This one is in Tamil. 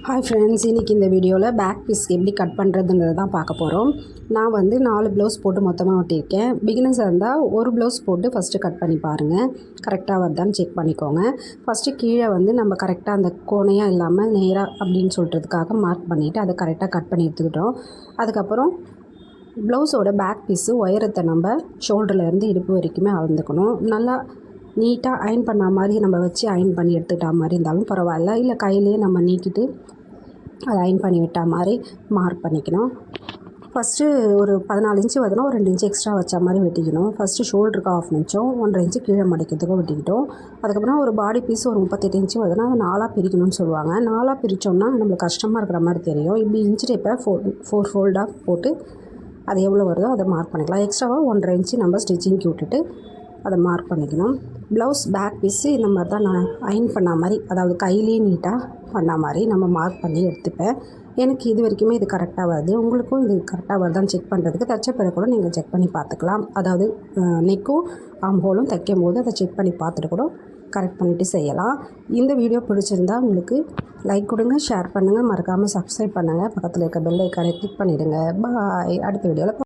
ஹாய் ஃப்ரெண்ட்ஸ், இன்றைக்கி இந்த வீடியோவில் பேக் பீஸ் எப்படி கட் பண்ணுறதுன்றது தான் பார்க்க போகிறோம். நான் வந்து 4 ப்ளவுஸ் போட்டு மொத்தமாக ஒட்டியிருக்கேன். பிகினர்ஸாக இருந்தால் ஒரு ப்ளவுஸ் போட்டு ஃபஸ்ட்டு கட் பண்ணி பாருங்கள், கரெக்டாக வருதான்னு செக் பண்ணிக்கோங்க. ஃபஸ்ட்டு கீழே வந்து நம்ம கரெக்டாக அந்த கோணையாக இல்லாமல் நேராக அப்படின்னு சொல்கிறதுக்காக மார்க் பண்ணிவிட்டு அதை கரெக்டாக கட் பண்ணி எடுத்துக்கிட்டோம். அதுக்கப்புறம் ப்ளவுஸோட பேக் பீஸு உயரத்தை நம்ம ஷோல்டர்லேருந்து இடுப்பு வரைக்குமே அளந்துக்கணும். நல்லா நீட்டாக அயன் பண்ண மாதிரி நம்ம வச்சு அயன் பண்ணி எடுத்துக்கிட்டா மாதிரி இருந்தாலும் பரவாயில்ல, இல்லை கையிலேயே நம்ம நீக்கிட்டு அதை அயன் பண்ணி விட்டா மாதிரி மார்க் பண்ணிக்கணும். ஃபஸ்ட்டு ஒரு 14 இன்ச்சு வருதுன்னா ஒரு 2 இன்ச்சு எக்ஸ்ட்ரா வச்ச மாதிரி வெட்டிக்கணும். ஃபஸ்ட்டு ஷோல்டருக்கு 1/2 இன்ச்சும் 1.5 இன்ச்சு கீழே மடிக்கிறதுக்கும் வெட்டிக்கிட்டோம். அதுக்கப்புறம் ஒரு பாடி பீஸ் ஒரு 38 இன்ச்சு வருதுன்னா அதை 4ஆக பிரிக்கணும்னு சொல்லுவாங்க. 4ஆக பிரித்தோம்னா நம்மளுக்கு கஷ்டமாக இருக்கிற மாதிரி தெரியும். இப்படி இன்ச்சு டேப்பை 4 ஃபோல்டாக போட்டு அது எவ்வளோ வருதோ அதை மார்க் பண்ணிக்கலாம். எக்ஸ்ட்ராவாக 1.5 இன்ச்சு நம்ம ஸ்டிச்சிங்க்கு விட்டுட்டு அதை மார்க் பண்ணிக்கணும். ப்ளவுஸ் பேக் பீஸு இந்த மாதிரி தான் நான் அயன் பண்ண மாதிரி, அதாவது கையிலேயே நீட்டாக பண்ண மாதிரி நம்ம மார்க் பண்ணி எடுத்துப்பேன். எனக்கு இது வரைக்குமே இது கரெக்டாக வருது. உங்களுக்கும் இது கரெக்டாக வருதான்னு செக் பண்ணுறதுக்கு தச்ச பிறகு கூட நீங்கள் செக் பண்ணி பார்த்துக்கலாம். அதாவது நெக்கும் ஆம்ஹோலும் தைக்கும் போது அதை செக் பண்ணி பார்த்துட்டு கூட கரெக்ட் பண்ணிவிட்டு செய்யலாம். இந்த வீடியோ பிடிச்சிருந்தா உங்களுக்கு லைக் கொடுங்க, ஷேர் பண்ணுங்கள், மறக்காமல் சப்ஸ்கிரைப் பண்ணுங்கள், பக்கத்தில் இருக்க பெல் ஐக்கானை கிளிக் பண்ணிவிடுங்க. பாய். அடுத்த வீடியோவில்